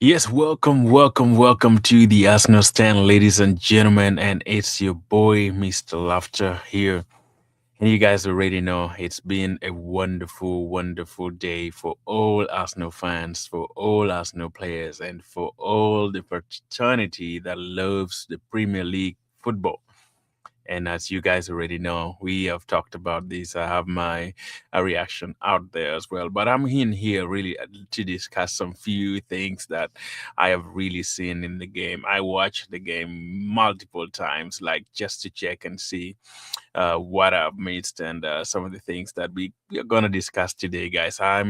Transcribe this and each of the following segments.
Yes, welcome to the Arsenal stand, ladies and gentlemen. And it's your boy, Mr. Laughter, here. And you guys already know it's been a wonderful day for all Arsenal fans, for all Arsenal players, and for all the fraternity that loves the Premier League football. And as you guys already know, we have talked about this. I have my reaction out there as well. But I'm in here really to discuss some few things that I have really seen in the game. I watched the game multiple times, like just to check and see what I've missed and some of the things that we are gonna discuss today, guys. I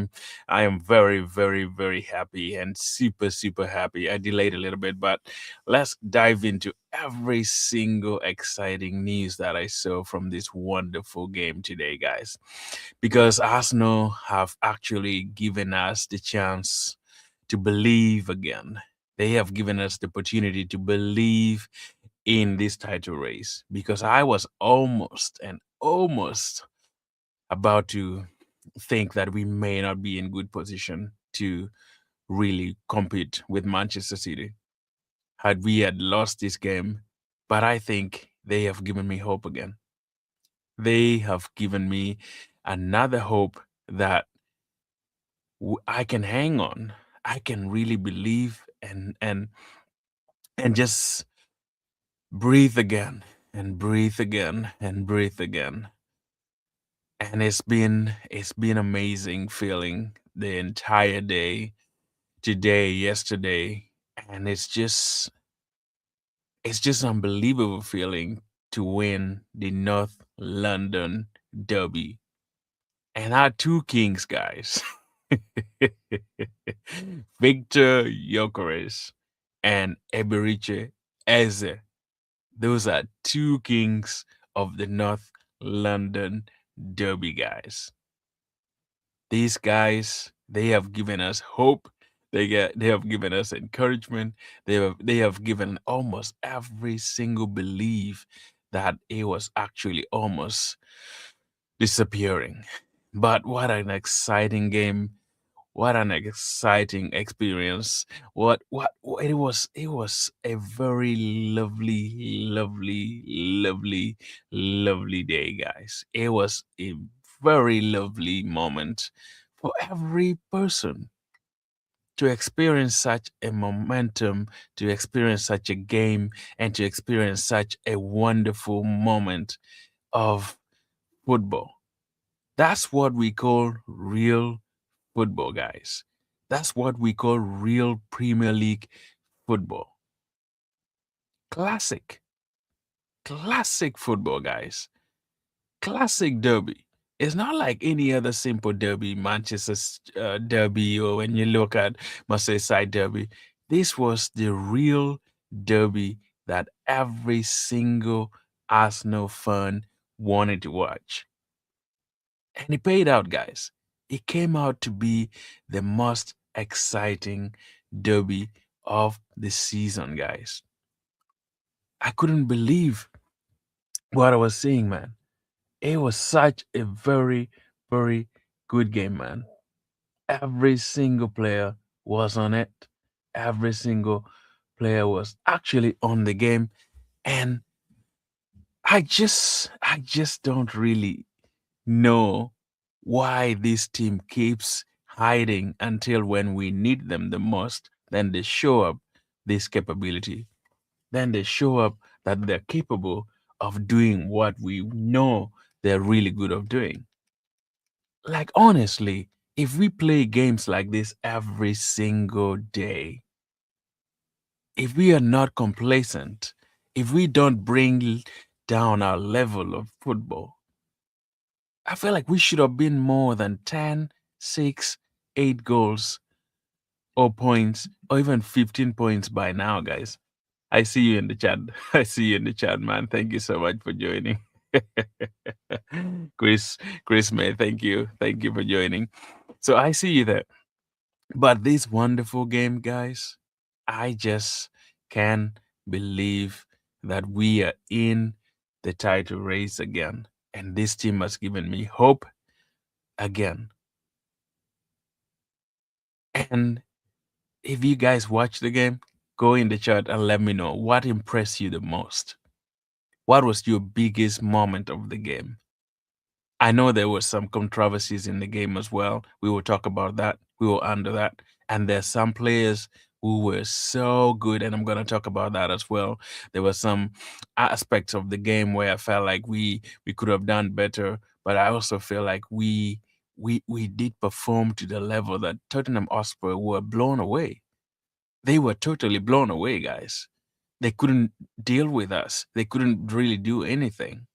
am very happy and super happy. I delayed a little bit, but let's dive into every single exciting news that I saw from this wonderful game today, guys. Because Arsenal have actually given us the chance to believe again. They have given us the opportunity to believe in this title race because I was almost about to think that we may not be in good position to really compete with Manchester City had we had lost this game. But I think they have given me hope again. They have given me another hope that I can hang on. I can really believe and just breathe again and breathe again and breathe again. And it's been amazing feeling the entire day, today, yesterday, and it's just unbelievable feeling to win the North London Derby. And our two kings, guys. Victor Gyokerez and Eberiche Eze. Those are two kings of the North London Derby, guys. These guys, they have given us hope. They have given us encouragement. They have given almost every single belief that it was actually almost disappearing. But what an exciting game. What an exciting experience. It was a very lovely day, guys. It was a very lovely moment for every person to experience such a momentum, to experience such a game, and to experience such a wonderful moment of football. That's what we call real football, guys. That's what we call real Premier League football. Classic, classic football, guys. Classic derby. It's not like any other simple derby, Manchester derby, or when you look at Merseyside derby. This was the real derby that every single Arsenal fan wanted to watch. And it paid out, guys. It came out to be the most exciting derby of the season, guys. I couldn't believe what I was seeing, man. It was such a very good game, man. Every single player was on it. Every single player was actually on the game. And I just don't really know why this team keeps hiding until when we need them the most. Then they show up this capability. Then they show up that they're capable of doing what we know they're really good of doing. Like, honestly, if we play games like this every single day, if we are not complacent, if we don't bring down our level of football, I feel like we should have been more than 10, 6, 8 goals or points or even 15 points by now, guys. I see you in the chat. I see you in the chat, man. Thank you so much for joining. Chris, Chris May, thank you. Thank you for joining. So I see you there. But this wonderful game, guys, I just can't believe that we are in the title race again. And this team has given me hope again. And If you guys watch the game, go in the chat and let me know what impressed you the most. What was your biggest moment of the game? I know there were some controversies in the game as well. We will talk about that. We will under that. And there's some players who were so good, and I'm gonna talk about that as well. There were some aspects of the game where I felt like we could have done better, but I also feel like we did perform to the level that Tottenham Hotspur were blown away. They were totally blown away, guys. They couldn't deal with us. They couldn't really do anything.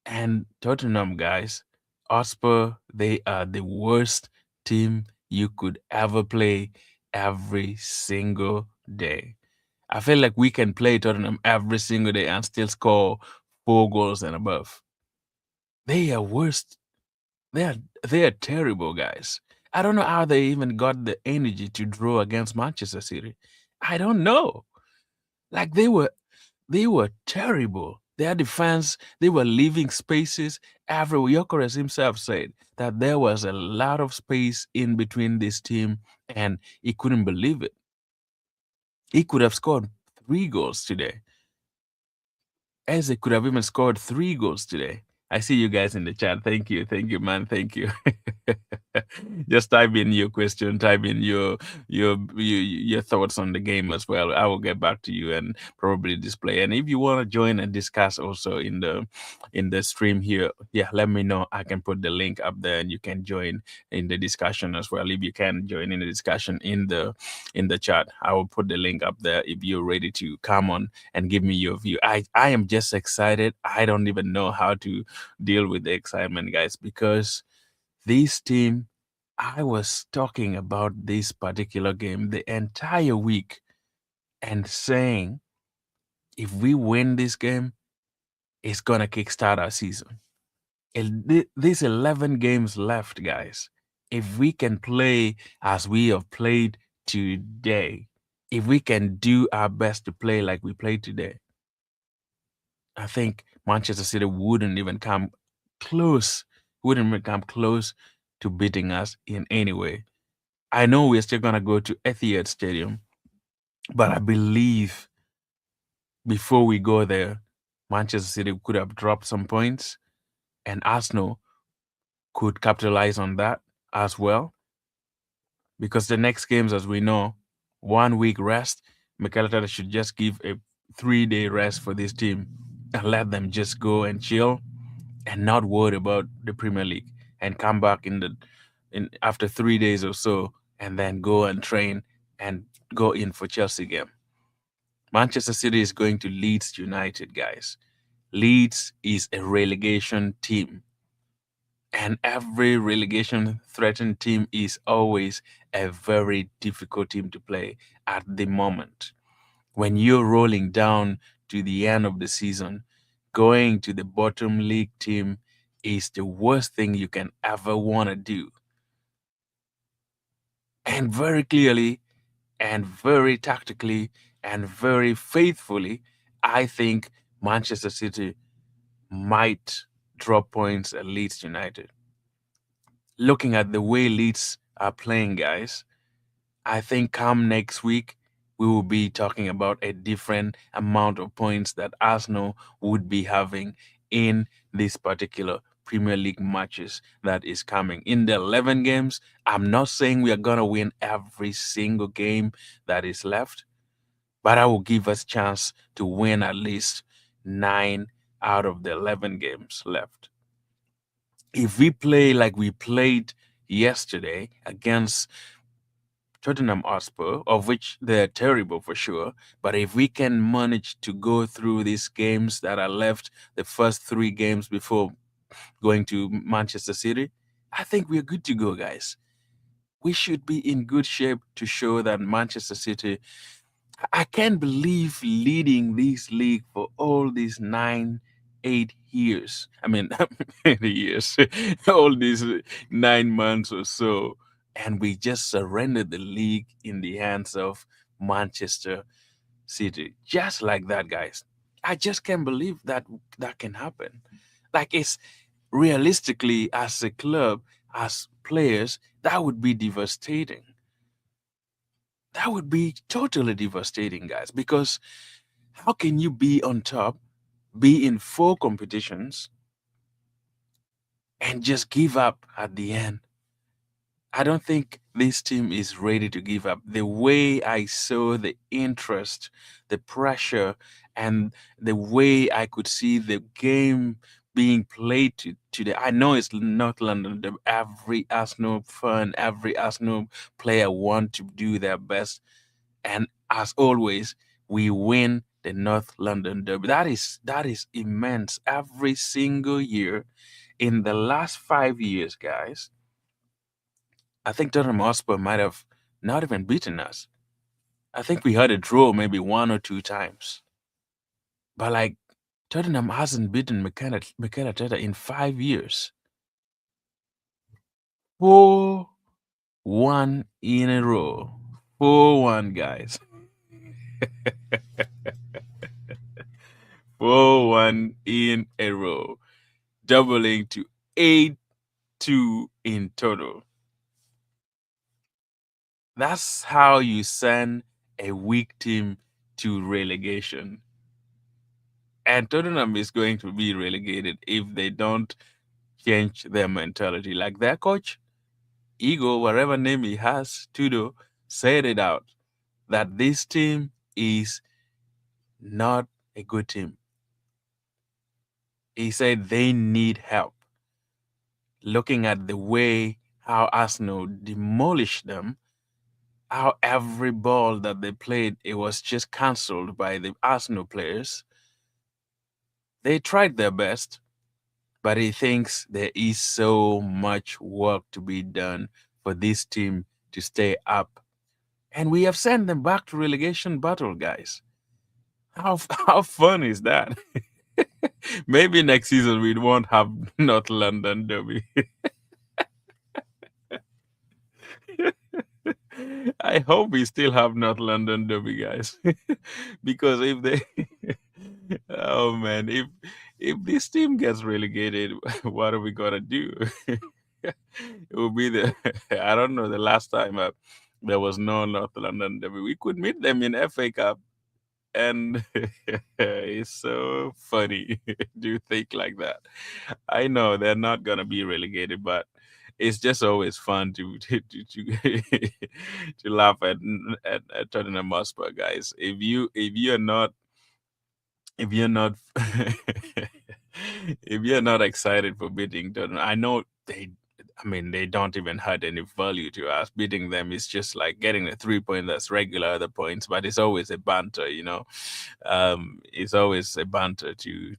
And Tottenham, guys, Hotspur, they are the worst team you could ever play every single day. I feel like we can play Tottenham every single day and still score 4 goals and above. They are worst. They are they are terrible, guys. I don't know how they even got the energy to draw against Manchester City. I don't know. Like they were terrible. Their defense, they were leaving spaces everywhere. Gyokerez himself said that there was a lot of space in between this team, and he couldn't believe it. He could have scored 3 goals today. Eze could have even scored 3 goals today. I see you guys in the chat. Thank you, man. Thank you. Just type in your question, type in your thoughts on the game as well. I will get back to you and probably display. And if you want to join and discuss also in the stream here, yeah, let me know. I can put the link up there, and you can join in the discussion as well. If you can join in the discussion in the chat, I will put the link up there if you're ready to come on and give me your view. I am just excited. I don't even know how to deal with the excitement, guys, because this team, I was talking about this particular game the entire week and saying if we win this game, it's gonna kickstart our season. These 11 games left, guys. If we can play as we have played today, if we can do our best to play like we played today, I think Manchester City wouldn't even come close to beating us in any way. I know we're still gonna go to Etihad Stadium, but I believe before we go there, Manchester City could have dropped some points, and Arsenal could capitalize on that as well. Because the next games, as we know, 1 week rest. Mikel Arteta should just give a 3-day rest for this team and let them just go and chill and not worry about the Premier League and come back in after 3 days or so and then go and train and go in for Chelsea game. Manchester City is going to Leeds United, guys. Leeds is a relegation team. And every relegation threatened team is always a very difficult team to play at the moment. When you're rolling down to the end of the season, going to the bottom league team is the worst thing you can ever want to do. And very clearly, and very tactically, and very faithfully, I think Manchester City might drop points at Leeds United. Looking at the way Leeds are playing, guys, I think come next week, we will be talking about a different amount of points that Arsenal would be having in this particular Premier League matches that is coming. In the 11 games, I'm not saying we are going to win every single game that is left, but I will give us chance to win at least 9 out of the 11 games left. If we play like we played yesterday against Tottenham Hotspur, of which they're terrible for sure. But if we can manage to go through these games that are left, the first 3 games before going to Manchester City, I think we're good to go, guys. We should be in good shape to show that Manchester City. I can't believe leading this league for all these 8 years. I mean, 8 years, all these 9 months or so, and we just surrendered the league in the hands of Manchester City, just like that, guys. I just can't believe that that can happen. Like it's realistically, as a club, as players, that would be devastating. That would be totally devastating, guys, because how can you be on top, be in four competitions, and just give up at the end? I don't think this team is ready to give up. The way I saw the interest, the pressure, and the way I could see the game being played today. I know it's not London. Every Arsenal fan, every Arsenal player want to do their best. And as always, we win the North London Derby. That is immense. Every single year in the last 5 years, guys, I think Tottenham Hotspur might have not even beaten us. I think we had a draw maybe one or two times. But like Tottenham hasn't beaten Mikel Arteta in 5 years. 4-1 in a row. 4-1, guys. 4-1 in a row. Doubling to 8-2 in total. That's how you send a weak team to relegation. And Tottenham is going to be relegated if they don't change their mentality. Like their coach, Ego, whatever name he has, Tudo, said it out that this team is not a good team. He said they need help. Looking at the way how Arsenal demolished them, how every ball that they played, it was just cancelled by the Arsenal players. They tried their best, but he thinks there is so much work to be done for this team to stay up. And we have sent them back to relegation battle, guys. How fun is that? Maybe next season we won't have North London Derby. I hope we still have North London Derby, guys. Because if they oh man, if this team gets relegated, what are we gonna do? It will be the I don't know the last time there was no North London Derby. We could meet them in FA Cup, and it's so funny. Do you think like that? I know they're not gonna be relegated, but it's just always fun to laugh at Tottenham Hotspur, guys. If you're not if you're not excited for beating Tottenham, I know they don't even add any value to us. Beating them is just like getting a 3 point that's regular other points, but it's always a banter. It's always a banter to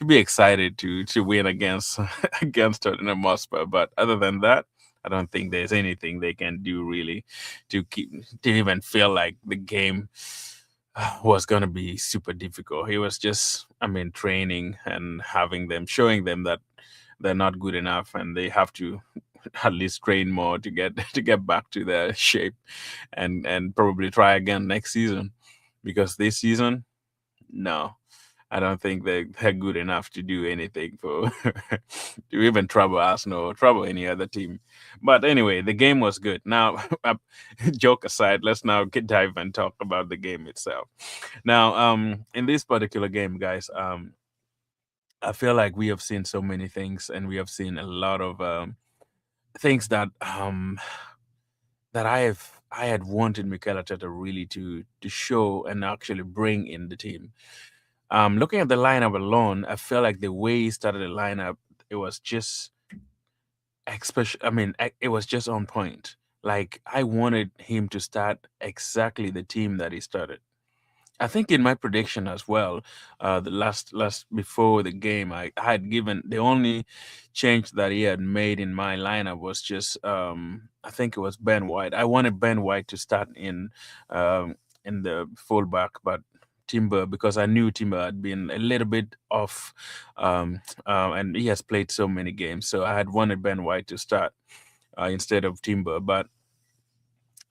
be excited to win against against Tottenham Hotspur. But other than that, I don't think there's anything they can do really to even feel like the game was going to be super difficult. He was just, training and showing them that they're not good enough and they have to at least train more to get to get back to their shape and probably try again next season, because this season, no, I don't think they're good enough to do anything for to even trouble Arsenal or trouble any other team. But anyway, the game was good. Now, joke aside, let's now dive and talk about the game itself. Now, in this particular game, guys, I feel like we have seen so many things, and we have seen a lot of things that I had wanted Mikel Arteta really to show and actually bring in the team. Looking at the lineup alone, I feel like the way he started the lineup, it was just it was just on point. Like I wanted him to start exactly the team that he started. I think in my prediction as well, the last before the game, I had given the only change that he had made in my lineup was just I think it was Ben White. I wanted Ben White to start in the fullback, but Timber, because I knew Timber had been a little bit off, and he has played so many games, so I had wanted Ben White to start instead of Timber, but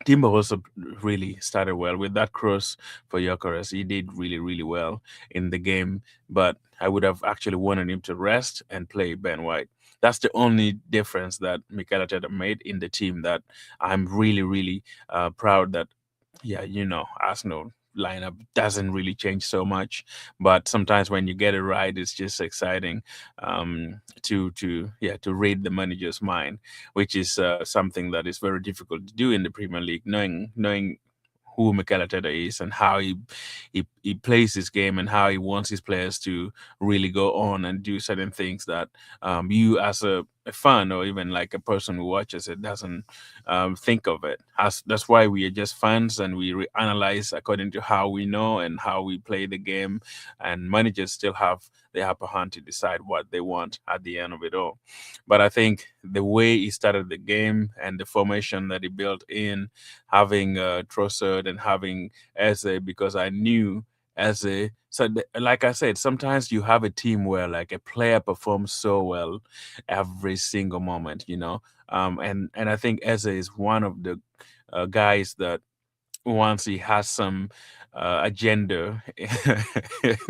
Timber also really started well with that cross for Gyokerez. He did really, really well in the game, but I would have actually wanted him to rest and play Ben White. That's the only difference that Mikel Arteta made in the team that I'm really, really proud that, yeah, Arsenal lineup doesn't really change so much, but sometimes when you get it right, it's just exciting to read the manager's mind, which is something that is very difficult to do in the Premier League, knowing who Mikel Arteta is and how he plays his game and how he wants his players to really go on and do certain things that you as a fan or even like a person who watches it doesn't think of it. That's why we are just fans and we analyze according to how we know and how we play the game. And managers still have the upper hand to decide what they want at the end of it all. But I think the way he started the game and the formation that he built in, having Trossard and having Eze, because I knew Eze. So, like I said, sometimes you have a team where like a player performs so well every single moment, and I think Eze is one of the guys that once he has some agenda,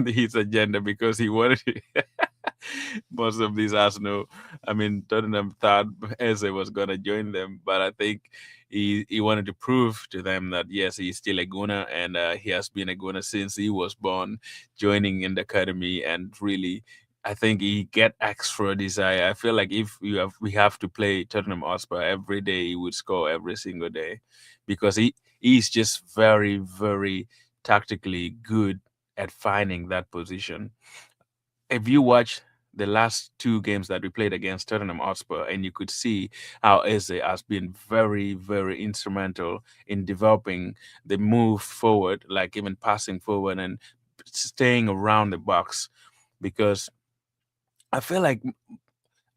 his agenda because he wanted most of these Arsenal. I mean, Tottenham thought Eze was going to join them, but I think he wanted to prove to them that yes, he's still a Gunner, and he has been a Gunner since he was born, joining in the academy, and really. I think he get extra desire. I feel like if we have to play Tottenham Hotspur every day, he would score every single day, because he's just very very tactically good at finding that position. If you watch the last two games that we played against Tottenham Hotspur, and you could see how Eze has been very, very instrumental in developing the move forward, like even passing forward and staying around the box. Because I feel like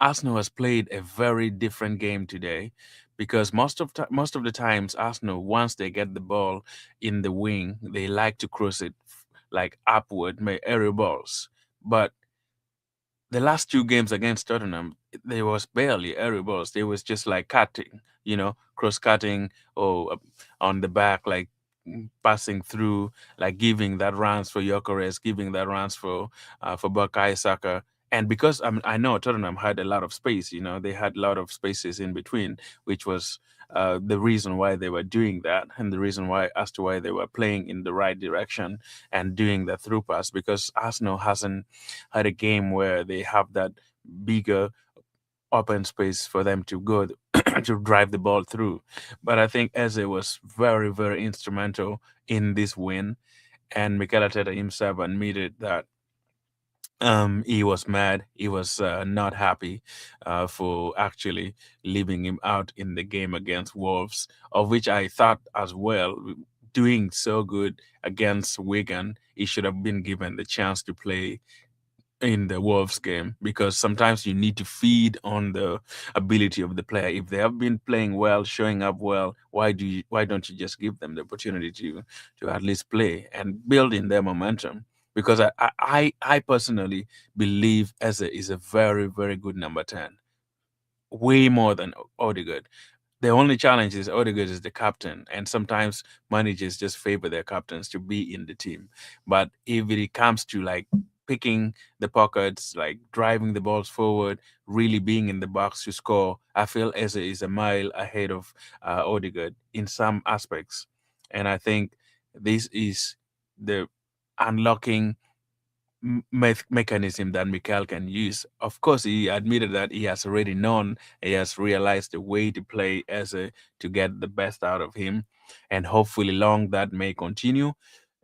Arsenal has played a very different game today. Because most of the times, Arsenal, once they get the ball in the wing, they like to cross it like upward, make aerial balls. But the last two games against Tottenham, there was barely aerial balls. There was just like cutting, cross cutting or on the back, like passing through, like giving that runs for Gyokerez, giving that runs for Bukayo Saka. And because I know Tottenham had a lot of space, they had a lot of spaces in between, which was the reason why they were doing that, and the reason why as to why they were playing in the right direction and doing the through pass. Because Arsenal hasn't had a game where they have that bigger open space for them to go to drive the ball through. But I think Eze was very, very instrumental in this win, and Mikel Arteta himself admitted that he was mad. He was not happy for actually leaving him out in the game against Wolves, of which I thought as well. Doing so good against Wigan, he should have been given the chance to play in the Wolves game, because sometimes you need to feed on the ability of the player. If they have been playing well, showing up well, why don't you just give them the opportunity to at least play and build in their momentum? Because I personally believe Eze is a very very good number 10, way more than Odegaard. The only challenge is Odegaard is the captain, and sometimes managers just favor their captains to be in the team. But if it comes to like picking the pockets, like driving the balls forward, really being in the box to score, I feel Eze is a mile ahead of Odegaard in some aspects. And I think this is the unlocking mechanism that Mikel can use. Of course, he admitted that he has already known, he has realized the way to play as a to get the best out of him, and hopefully, long that may continue.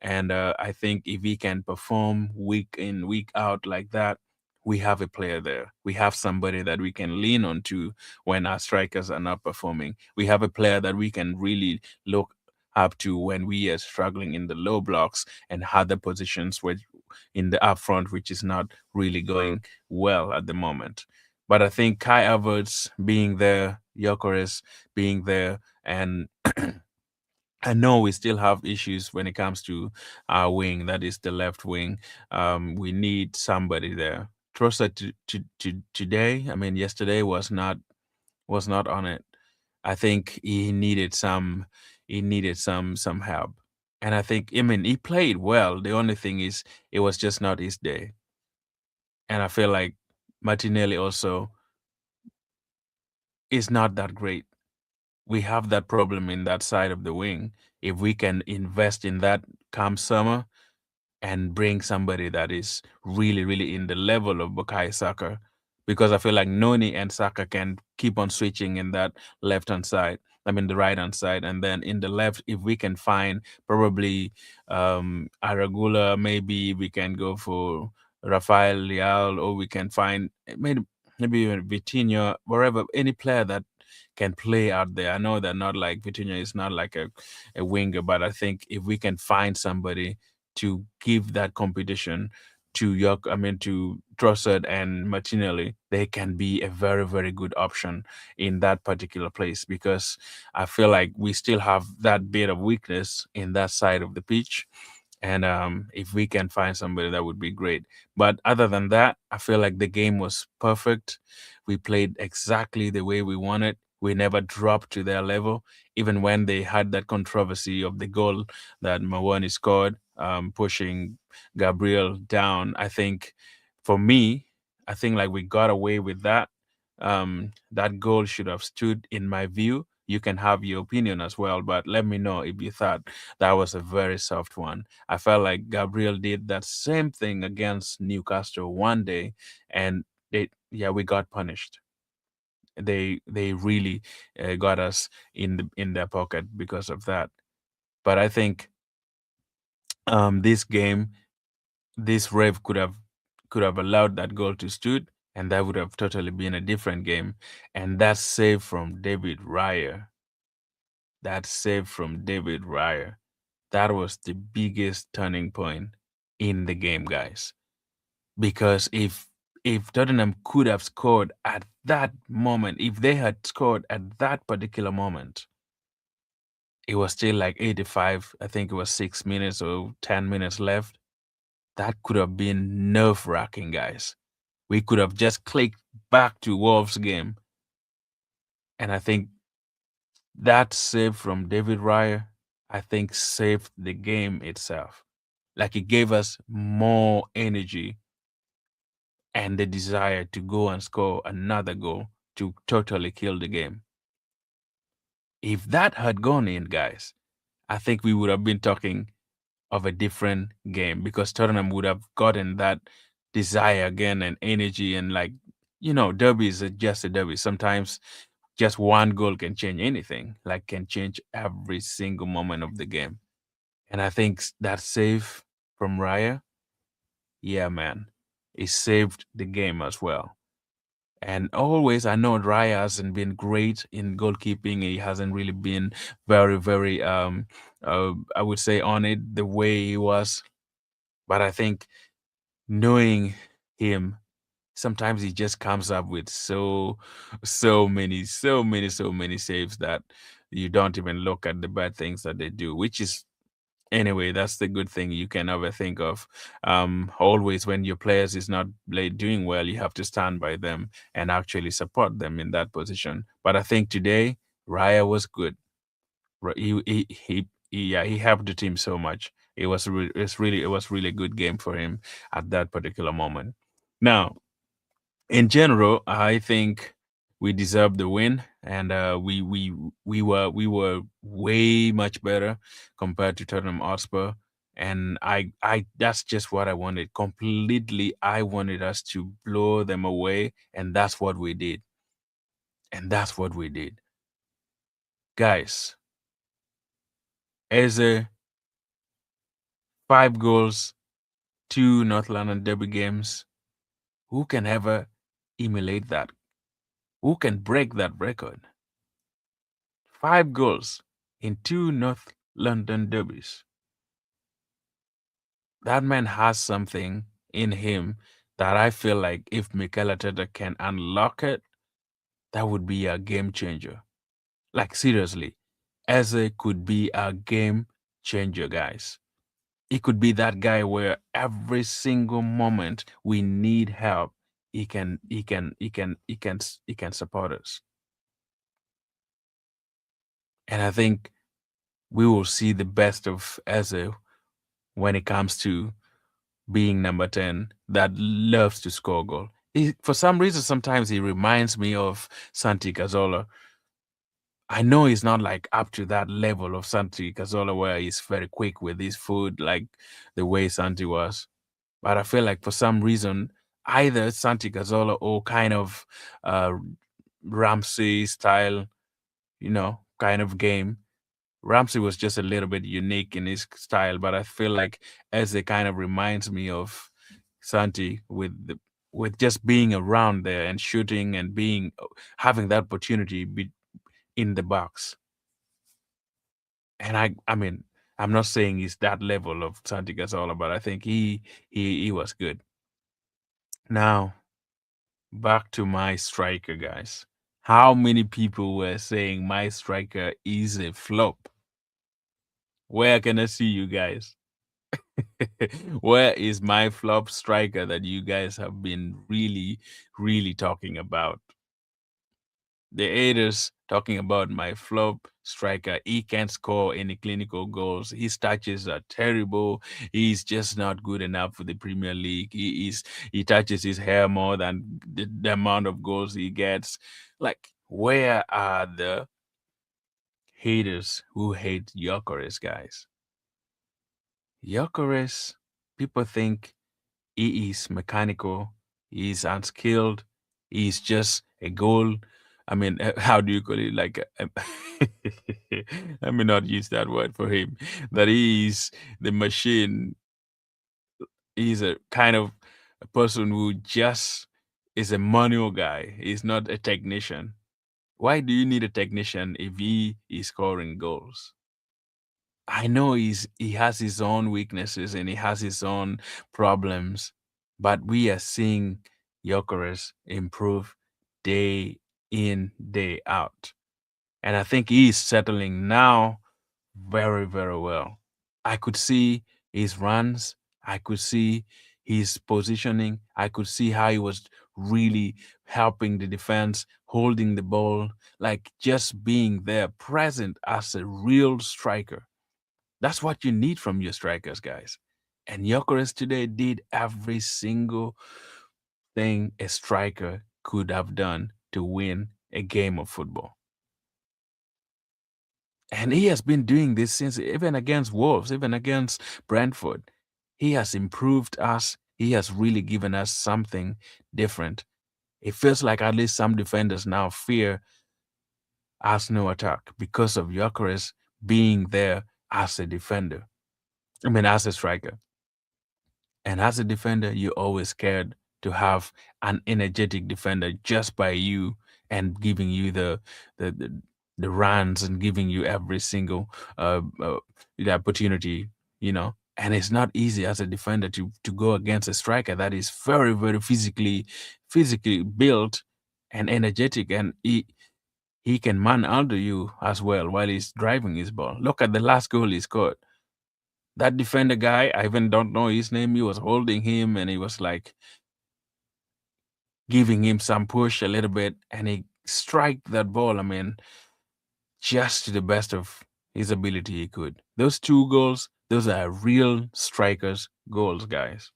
And I think if he can perform week in, week out like that, we have a player there. We have somebody that we can lean on to when our strikers are not performing. We have a player that we can really look up to when we are struggling in the low blocks and other positions where in the upfront, which is not really going well at the moment. But I think Kai Havertz being there, Gyökeres being there, and I know we still have issues when it comes to our wing, that is the left wing. We need somebody there. Trossard today, I mean, yesterday was not on it. I think he needed some help. And I think, I mean, he played well. The only thing is it was just not his day. And I feel like Martinelli also. is not that great. We have that problem in that side of the wing. If we can invest in that come summer and bring somebody that is really, really in the level of Bukayo Saka, because I feel like Noni and Saka can keep on switching in that left hand side. I mean the right hand side, and then in the left, if we can find probably Aragula, maybe we can go for Rafael Leal, or we can find maybe even Vitinha, wherever any player that can play out there. I know that not like Vitinha is not like a winger, but I think if we can find somebody to give that competition to York, I mean to Trossard and Martinelli, they can be a very, very good option in that particular place because I feel like we still have that bit of weakness in that side of the pitch. And if we can find somebody, that would be great. But other than that, I feel like the game was perfect. We played exactly the way we wanted. We never dropped to their level, even when they had that controversy of the goal that Mawani scored, pushing Gabriel down. I think for me, I think like we got away with that. That goal should have stood, in my view. You can have your opinion as well, but let me know if you thought that was a very soft one. I felt like Gabriel did that same thing against Newcastle one day, and yeah, we got punished. They really got us in their pocket because of that. But I think this game, this rave could have allowed that goal to stood, and that would have totally been a different game. And that save from David Raya, that save from David Raya, that was the biggest turning point in the game, guys. Because if Tottenham could have scored at that moment, if they had scored at that particular moment, it was still like 85. I think it was 6 minutes or 10 minutes left. That could have been nerve wracking, guys. We could have just clicked back to Wolves game, and I think that save from David Raya, I think saved the game itself. Like it gave us more energy and the desire to go and score another goal to totally kill the game. If that had gone in, guys, I think we would have been talking of a different game because Tottenham would have gotten that desire again and energy and like derbies are just a derby. Sometimes just one goal can change anything, like can change every single moment of the game. And I think that save from Raya, yeah, man, it saved the game as well. And always, I know Raya hasn't been great in goalkeeping. He hasn't really been very, very, I would say, on it the way he was. But I think knowing him, sometimes he just comes up with so many saves that you don't even look at the bad things that they do, which is anyway, that's the good thing you can ever think of. Always when your players is not doing well, you have to stand by them and actually support them in that position. But I think today Raya was good. Yeah, he helped the team so much. It was really a good game for him at that particular moment. Now, in general, I think we deserved the win, and we were way much better compared to Tottenham Hotspur. And I that's just what I wanted. Completely, I wanted us to blow them away, and that's what we did. And that's what we did, guys. Eze, 5 goals, 2 North London Derby games. Who can ever emulate that? Who can break that record? 5 goals in 2 North London derbies. That man has something in him that I feel like if Mikel Arteta can unlock it, that would be a game changer. Like seriously, Eze could be a game changer, guys. He could be that guy where every single moment we need help, he can support us. And I think we will see the best of Eze when it comes to being number 10 that loves to score goal. For some reason, sometimes he reminds me of Santi Cazorla. I know he's not like up to that level of Santi Cazorla where he's very quick with his food, like the way Santi was. But I feel like for some reason, either Santi Cazorla or kind of uh, Ramsey style, kind of game. Ramsey was just a little bit unique in his style, but I feel like Eze kind of reminds me of Santi with just being around there and shooting and being having that opportunity in the box. And I mean, I'm not saying he's that level of Santi Cazorla, but I think he was good. Now back to my striker, guys. How many people were saying my striker is a flop? Where can I see you guys? Where is my flop striker that you guys have been really, really talking about? The haters talking about my flop striker. He can't score any clinical goals. His touches are terrible. He's just not good enough for the Premier League. He touches his hair more than the amount of goals he gets. Like, where are the haters who hate Gyökeres, guys? Gyökeres, people think he is mechanical, he's unskilled, he's just a goal. I mean, how do you call it? Like, let me not use that word for him. That he is the machine. He's a kind of a person who just is a manual guy. He's not a technician. Why do you need a technician if he is scoring goals? I know he has his own weaknesses and he has his own problems, but we are seeing Gyökeres improve day in, day out. And I think he is settling now very, very well. I could see his runs, I could see his positioning, I could see how he was really helping the defense, holding the ball, like just being there, present as a real striker. That's what you need from your strikers, guys. And Gyökeres today did every single thing a striker could have done to win a game of football. And he has been doing this since even against Wolves, even against Brentford. He has improved us. He has really given us something different. It feels like at least some defenders now fear Arsenal attack because of Gyökeres being there as a defender. I mean, as a striker. And as a defender, you're always scared to have an energetic defender just by you and giving you the the, the runs and giving you every single the opportunity, And it's not easy as a defender to go against a striker that is very, very physically built and energetic, and he can man under you as well while he's driving his ball. Look at the last goal he scored. That defender guy, I even don't know his name. He was holding him and he was like giving him some push a little bit, and he strike that ball. I mean, just to the best of his ability, he could. Those two goals, those are real strikers' goals, guys.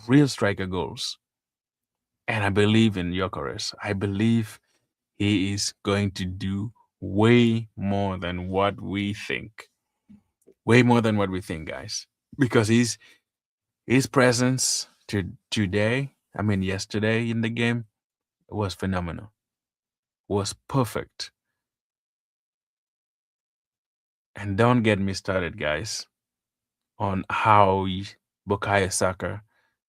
Real striker goals. And I believe in Gyökeres. I believe he is going to do way more than what we think. Way more than what we think, guys. Because his presence today, I mean yesterday in the game, was phenomenal. Was perfect. And don't get me started, guys, on how Bukayo Saka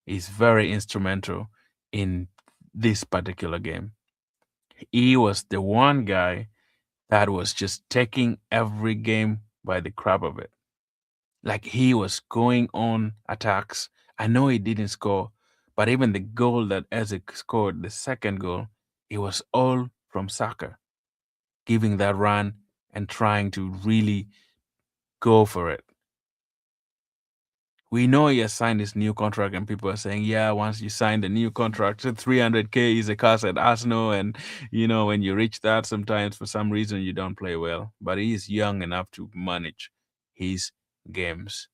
is very instrumental in this particular game. He was the one guy that was just taking every game by the crap of it. Like he was going on attacks. I know he didn't score, but even the goal that Eze scored, the second goal, it was all from Saka, giving that run and trying to really go for it. We know he has signed his new contract, and people are saying, yeah, once you sign the new contract, 300K is a cost at Arsenal. And, when you reach that, sometimes for some reason you don't play well. But he is young enough to manage his games.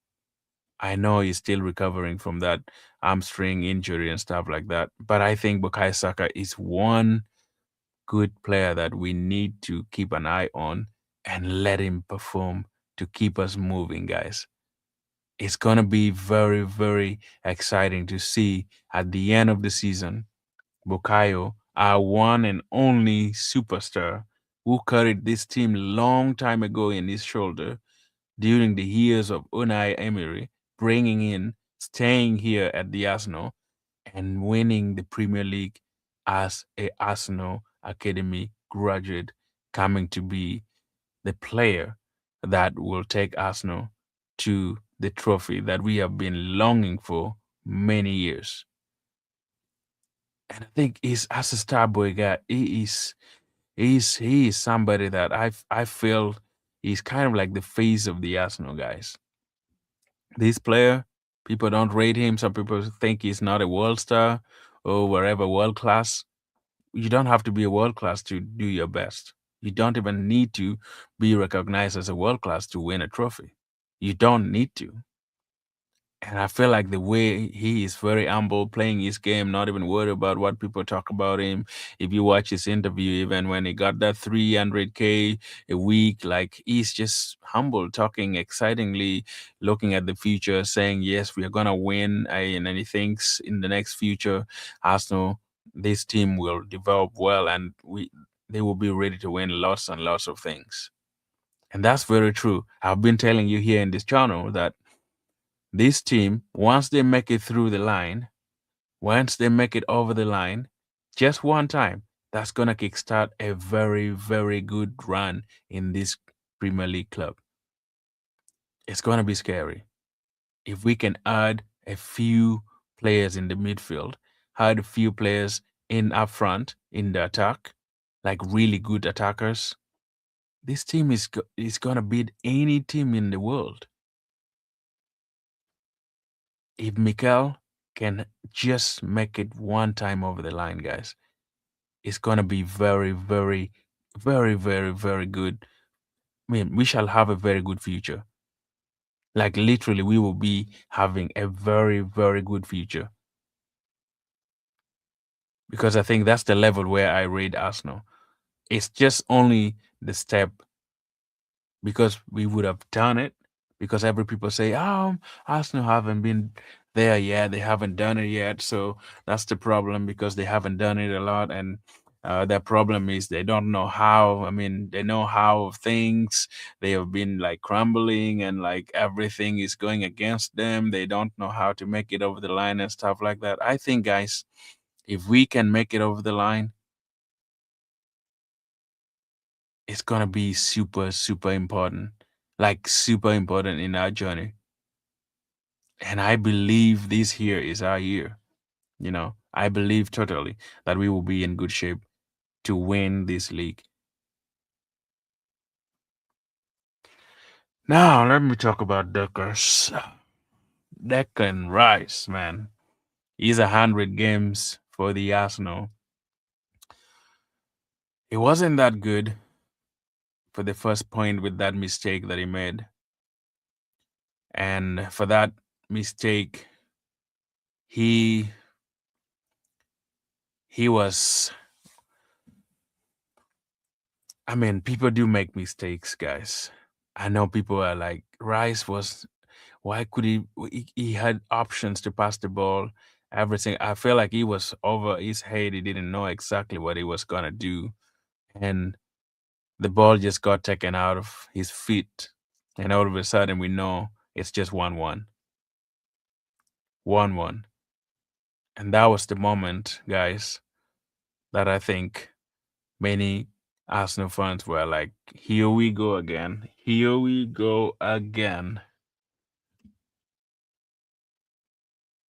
I know he's still recovering from that hamstring injury and stuff like that. But I think Bukayo Saka is one good player that we need to keep an eye on and let him perform to keep us moving, guys. It's going to be very, very exciting to see at the end of the season Bukayo, our one and only superstar who carried this team long time ago in his shoulder during the years of Unai Emery, bringing in, staying here at the Arsenal, and winning the Premier League as a Arsenal Academy graduate, coming to be the player that will take Arsenal to the trophy that we have been longing for many years. And I think he's as a star boy guy, he is somebody that I feel he's kind of like the face of the Arsenal guys. This player, people don't rate him. Some people think he's not a world star or wherever world class. You don't have to be a world class to do your best. You don't even need to be recognized as a world class to win a trophy. You don't need to. And I feel like the way he is very humble, playing his game, not even worried about what people talk about him. If you watch his interview, even when he got that 300K a week, like he's just humble, talking excitingly, looking at the future, saying, yes, we are going to win. And he thinks in the next future, Arsenal, this team will develop well and they will be ready to win lots and lots of things. And that's very true. I've been telling you here in this channel that this team, once they make it through the line, once they make it over the line, just one time, that's going to kickstart a very, very good run in this Premier League club. It's going to be scary. If we can add a few players in the midfield, add a few players in up front in the attack, like really good attackers, this team is going to beat any team in the world. If Mikel can just make it one time over the line, guys, it's gonna be very, very, very, very, very good. I mean, we shall have a very good future. Like literally, we will be having a very, very good future because I think that's the level where I rate Arsenal. It's just only the step because we would have done it because every people say, Arsenal haven't been there yet. They haven't done it yet. So that's the problem because they haven't done it a lot. And their problem is they don't know how. I mean, they know how things, they have been like crumbling and like everything is going against them. They don't know how to make it over the line and stuff like that. I think, guys, if we can make it over the line, it's gonna be super, super important. Like super important in our journey. And I believe this year is our year. I believe totally that we will be in good shape to win this league. Now, let me talk about Deckers. Declan Rice, man. He's 100 games for the Arsenal. He wasn't that good for the first point with that mistake that he made. And for that mistake, he he was I mean, people do make mistakes, guys. I know people are like, Rice was, why could he had options to pass the ball, everything. I feel like he was over his head. He didn't know exactly what he was going to do. And the ball just got taken out of his feet. And all of a sudden, we know it's just 1-1. 1-1. And that was the moment, guys, that I think many Arsenal fans were like, here we go again. Here we go again.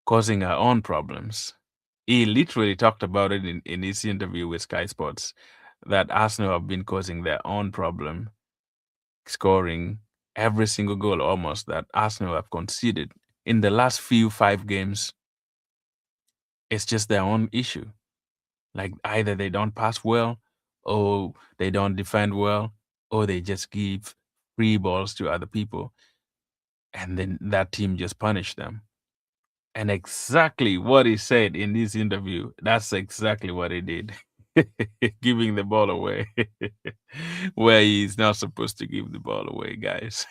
Causing our own problems. He literally talked about it in his interview with Sky Sports that Arsenal have been causing their own problem, scoring every single goal almost that Arsenal have conceded in the last few 5 games. It's just their own issue. Like either they don't pass well, or they don't defend well, or they just give free balls to other people. and then that team just punished them. And exactly what he said in this interview, that's exactly what he did. Giving the ball away where he's not supposed to give the ball away, guys.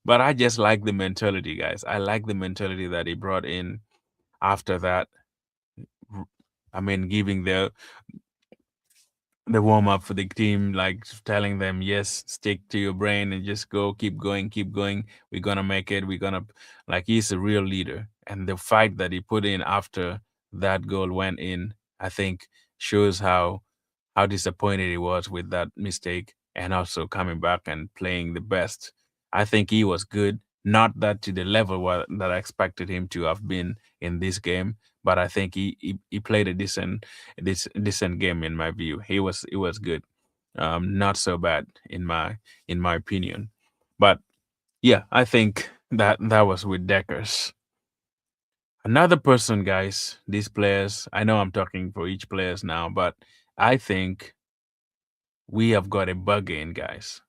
But I just like the mentality, guys. I like the mentality that he brought in after that. I mean, giving the warm up for the team, like telling them, yes, stick to your brain and just go, keep going, keep going. We're gonna make it. We're gonna like he's a real leader. And the fight that he put in after that goal went in, I think shows how disappointed he was with that mistake and also coming back and playing the best. I think he was good, not that to the level that I expected him to have been in this game, but I think he played a decent game in my view. He was good, not so bad in my opinion. But yeah, I think that was with Deckers. Another person, guys, these players. I know I'm talking for each players now, but I think we have got a bargain, guys.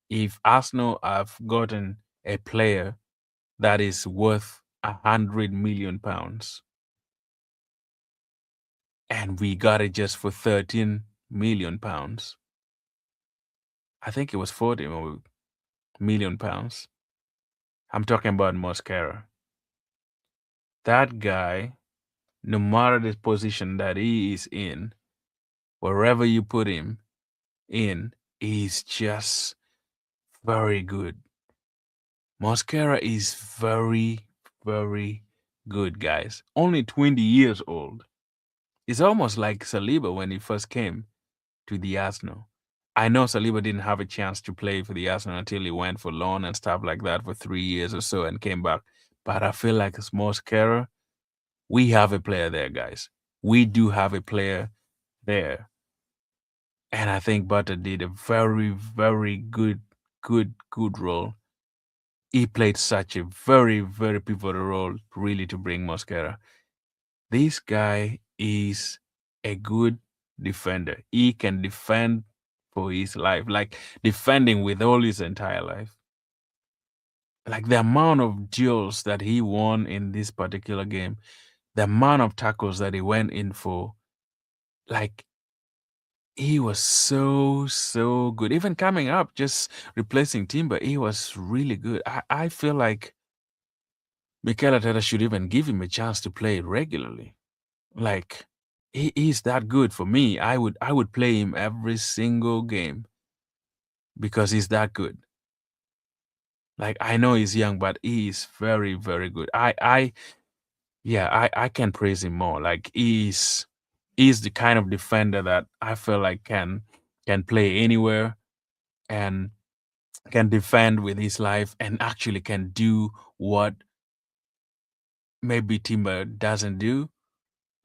If Arsenal have gotten a player that is worth £100 million, and we got it just for £13 million, I think it was £40 million. I'm talking about Mosquera. That guy, no matter the position that he is in, wherever you put him in, he's just very good. Mosquera is very, very good, guys. Only 20 years old. It's almost like Saliba when he first came to the Arsenal. I know Saliba didn't have a chance to play for the Arsenal until he went for loan and stuff like that for 3 years or so and came back. But I feel like it's Mosquera. We have a player there, guys. We do have a player there. And I think Butter did a very, very good role. He played such a very, very pivotal role, really, to bring Mosquera. This guy is a good defender. He can defend for his life, like defending with all his entire life. Like the amount of duels that he won in this particular game, the amount of tackles that he went in for, like he was so good. Even coming up, just replacing Timber, he was really good. I feel like Mikel Arteta should even give him a chance to play regularly. Like he's that good for me. I would play him every single game because he's that good. Like I know he's young, but he is very, very good. I can praise him more. Like he's the kind of defender that I feel like can play anywhere and can defend with his life and actually can do what maybe Timber doesn't do,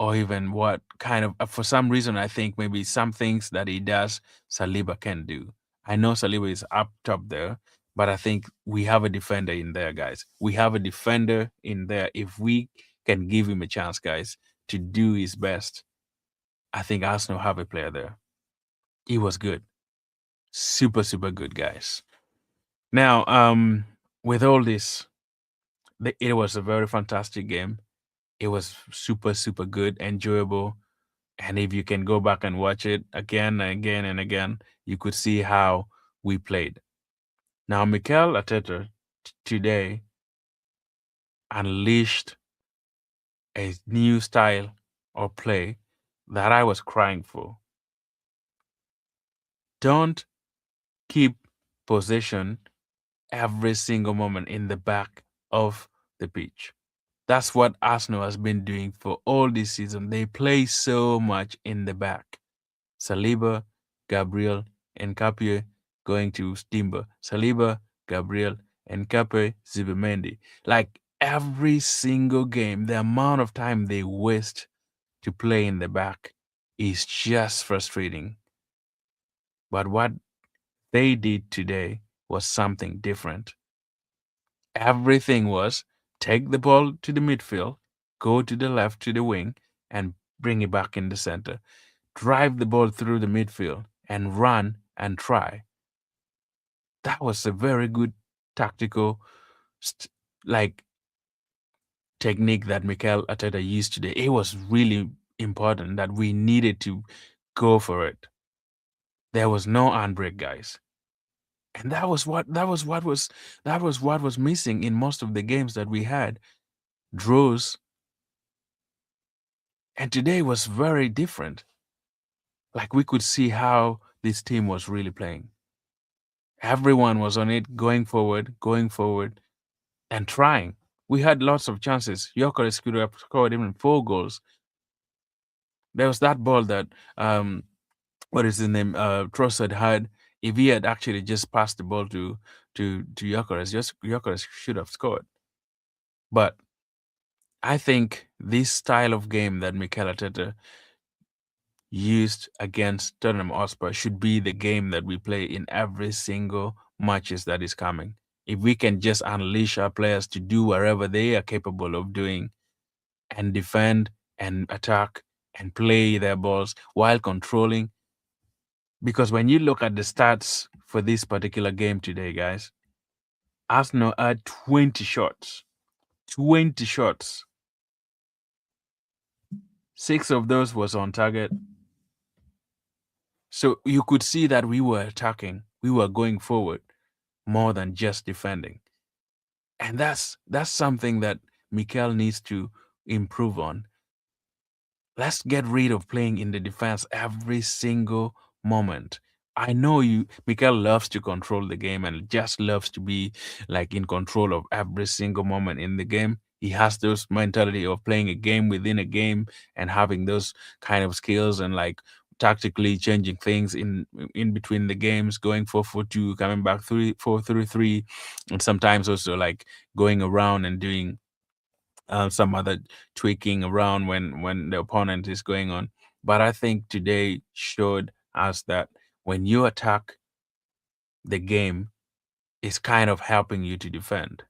or even what kind of for some reason I think maybe some things that he does Saliba can do. I know Saliba is up top there, but I think we have a defender in there, guys. We have a defender in there. If we can give him a chance, guys, to do his best, I think Arsenal have a player there. He was good. Super good, guys. Now, with all this, it was a very fantastic game. It was super good, enjoyable. And if you can go back and watch it again and again and again, you could see how we played. Now, Mikel Arteta today unleashed a new style of play that I was crying for. Don't keep possession every single moment in the back of the pitch. That's what Arsenal has been doing for all this season. They play so much in the back. Saliba, Gabriel, and Kapie going to Timber. Saliba, Gabriel, and Kape Zubimendi. Like every single game, the amount of time they waste to play in the back is just frustrating. But what they did today was something different. Everything was take the ball to the midfield, go to the left to the wing, and bring it back in the center. Drive the ball through the midfield and run and try. That was a very good tactical, st- like technique that Mikel Arteta used today. It was really important that we needed to go for it. There was no handbrake, guys, and that was what was missing in most of the games that we had draws, and today was very different. Like we could see how this team was really playing. Everyone was on it, going forward, and trying. We had lots of chances. Gyokerez could have scored even 4 goals. There was that ball that what is his name? Trossard had. If he had actually just passed the ball to Gyokerez, just Gyokerez should have scored. But I think this style of game that Mikel Arteta used against Tottenham Hotspur should be the game that we play in every single matches that is coming. If we can just unleash our players to do whatever they are capable of doing and defend and attack and play their balls while controlling. Because when you look at the stats for this particular game today, guys, Arsenal had 20 shots. 20 shots. 6 of those was on target. So you could see that we were attacking. We were going forward more than just defending. And that's something that Mikel needs to improve on. Let's get rid of playing in the defense every single moment. I know Mikel loves to control the game and just loves to be like in control of every single moment in the game. He has those mentality of playing a game within a game and having those kind of skills and like tactically changing things in between the games, going 4-4-2, coming back 3-4-3-3, and sometimes also like going around and doing some other tweaking around when the opponent is going on. But I think today showed us that when you attack the game, it's kind of helping you to defend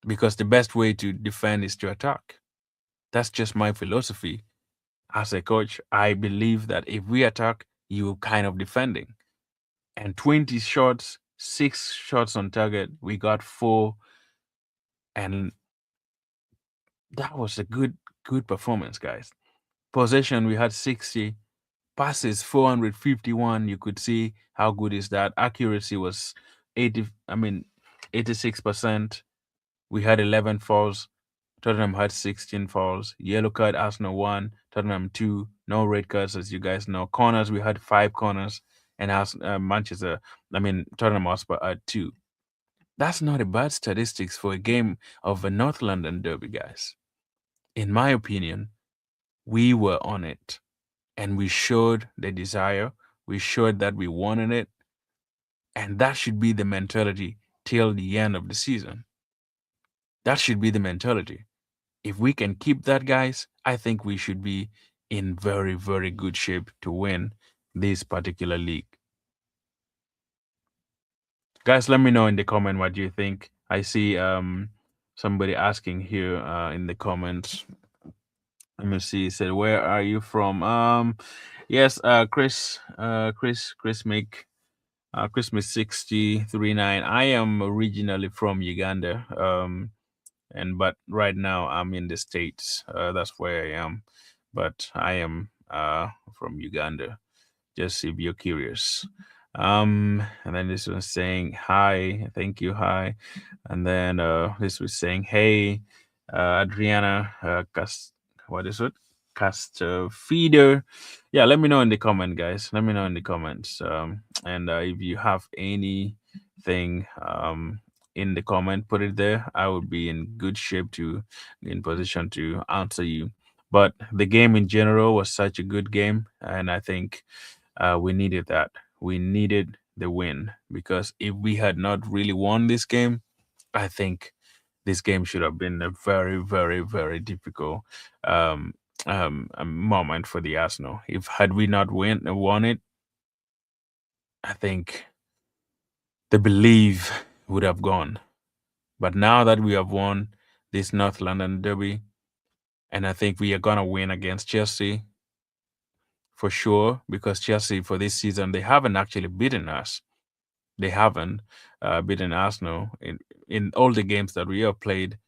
because the best way to defend is to attack. That's just my philosophy as a coach. I believe that if we attack, you kind of defending. And 20 shots, 6 shots on target, we got 4, and that was a good performance, guys. Possession, we had 60. Passes 451. You could see how good is that. Accuracy was 86%. We had 11 fouls. Tottenham had 16 fouls. Yellow card, Arsenal 1, Tottenham 2. No red cards, as you guys know. Corners, we had 5 corners, and Tottenham Hotspur had 2. That's not a bad statistics for a game of a North London derby, guys. In my opinion, we were on it. And we showed the desire. We showed that we wanted it. And that should be the mentality till the end of the season. That should be the mentality. If we can keep that, guys, I think we should be in very, very good shape to win this particular league. Guys, let me know in the comment what you think. I see somebody asking here in the comments. Let me see. He said, "Where are you from?" Yes, Chris make Christmas 639. I am originally from Uganda. But right now I'm in the States. That's where I am. But I am from Uganda. Just if you're curious. And then this was saying hi, thank you, hi. And then this was saying, hey, Adriana, what is it? Cast feeder. Yeah, let me know in the comment, guys. Let me know in the comments. And if you have anything in the comment, put it there. I would be in good shape in position to answer you. But the game in general was such a good game, and I think we needed that. We needed the win because if we had not really won this game, I think this game should have been a very, very, very difficult moment for the Arsenal. If had we not won it, I think the belief would have gone. But now that we have won this North London derby, and I think we are gonna win against Chelsea for sure, because Chelsea for this season they haven't actually beaten us. They haven't beaten Arsenal in all the games that we have played.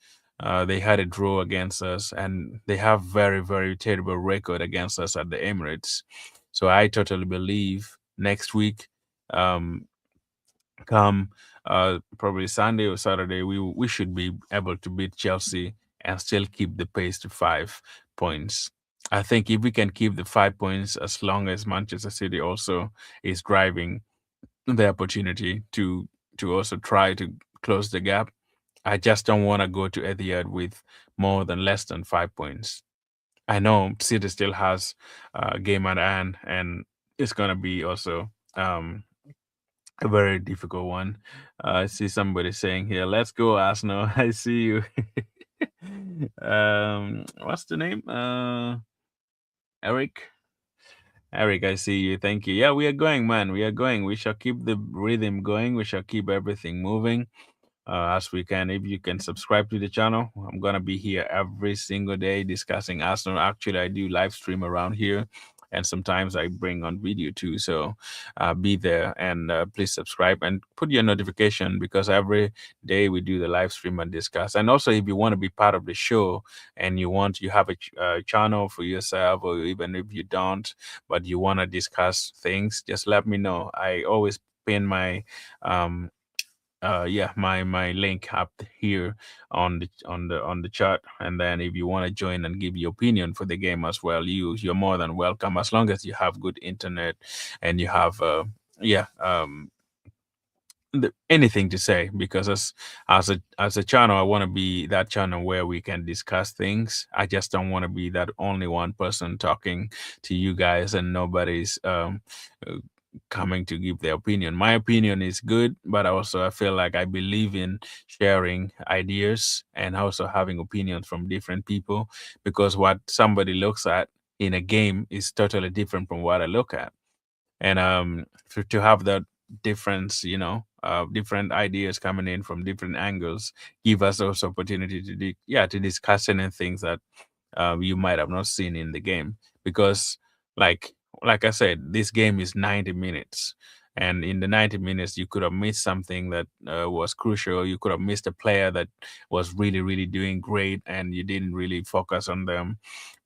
They had a draw against us, and they have very, very terrible record against us at the Emirates. So I totally believe next week, um, come probably Sunday or Saturday, we should be able to beat Chelsea and still keep the pace to 5 points. I think if we can keep the 5 points as long as Manchester City also is driving the opportunity to also try to close the gap. I just don't want to go to Etihad with more than less than 5 points. I know City still has a game at hand, and it's gonna be also a very difficult one. I see somebody saying here, "Let's go, Arsenal." I see you. What's the name? Eric. Eric, I see you. Thank you. Yeah, we are going, man. We are going. We shall keep the rhythm going. We shall keep everything moving as we can. If you can subscribe to the channel, I'm gonna be here every single day discussing Arsenal. Actually, I do live stream around here, and sometimes I bring on video too. So be there and please subscribe and put your notification because every day we do the live stream and discuss. And also, if you want to be part of the show and you have a channel for yourself, or even if you don't, but you want to discuss things, just let me know. I always pin my um yeah, my link up here on the chat, and then if you want to join and give your opinion for the game as well, you're more than welcome, as long as you have good internet and you have yeah anything to say, because as a channel, I want to be that channel where we can discuss things. I just don't want to be that only one person talking to you guys and nobody's uh, coming to give their opinion. My opinion is good, but also I feel like I believe in sharing ideas and also having opinions from different people, because what somebody looks at in a game is totally different from what I look at. And to have that difference, different ideas coming in from different angles, give us also opportunity to to discuss certain things that you might have not seen in the game. Because like like I said, this game is 90 minutes, and in the 90 minutes you could have missed something that was crucial. You could have missed a player that was really, really doing great and you didn't really focus on them.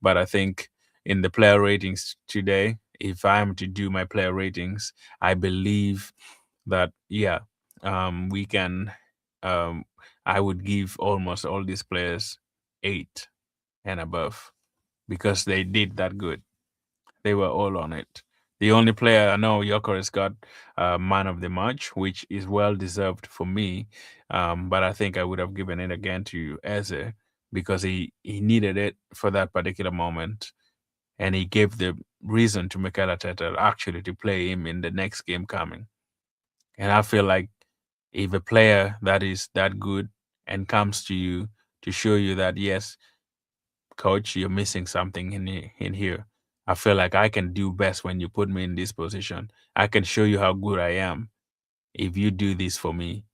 But I think in the player ratings today, if I'm to do my player ratings, I believe that we can um I would give almost all these players 8 and above, because they did that good. They were all on it. The only player I know, Gyokerez, got man of the match, which is well deserved for me. But I think I would have given it again to Eze, because he needed it for that particular moment, and he gave the reason to Mikel Arteta actually to play him in the next game coming. And I feel like if a player that is that good and comes to you to show you that, yes, coach, you're missing something in here. I feel like I can do best when you put me in this position. I can show you how good I am if you do this for me.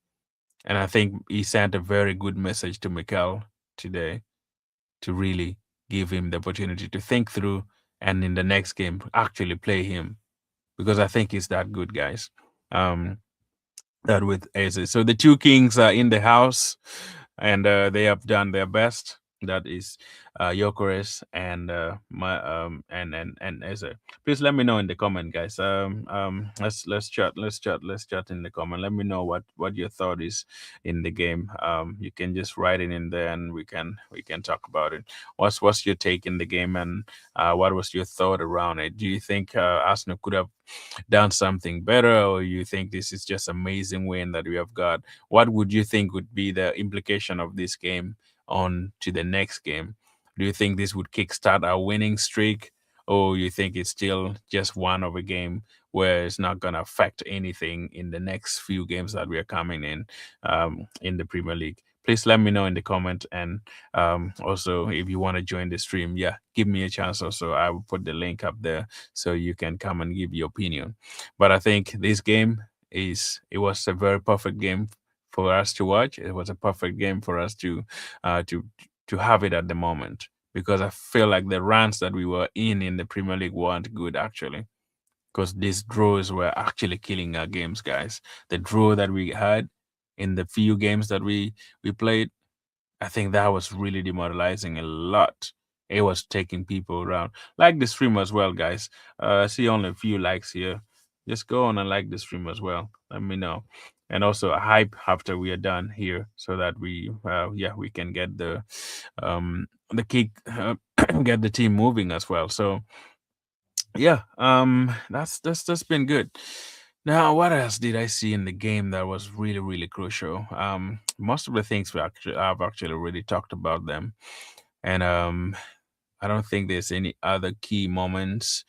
And I think he sent a very good message to Mikel today, to really give him the opportunity to think through and in the next game actually play him, because I think he's that good, guys. Um, that with Eze. So the two kings are in the house, and they have done their best. That is Gyokerez and and Eze. Please let me know in the comment, guys. Let's chat in the comment. Let me know what your thought is in the game. You can just write it in there, and we can talk about it. What's your take in the game, and what was your thought around it? Do you think Arsenal could have done something better, or you think this is just amazing win that we have got? What would you think would be the implication of this game on to the next game? Do you think this would kickstart our winning streak, or you think it's still just one of a game where it's not going to affect anything in the next few games that we are coming in the Premier League? Please let me know in the comment, and also if you want to join the stream, yeah, give me a chance. Also, I will put the link up there so you can come and give your opinion. But I think this game it was a very perfect game for us to watch. It was a perfect game for us uh, to to have it at the moment, because I feel like the runs that we were in the Premier League weren't good actually. because these draws were actually killing our games, guys. The draw that we had in the few games that we played, I think that was really demoralizing a lot. It was taking people around. Like the stream as well, guys. I see only a few likes here. Just go on and like the stream as well. Let me know. And also a hype after we are done here, so that we can get the kick, get the team moving as well. So yeah, that's been good. Now, what else did I see in the game that was really really crucial? Most of the things I've actually already talked about them, and I don't think there's any other key moments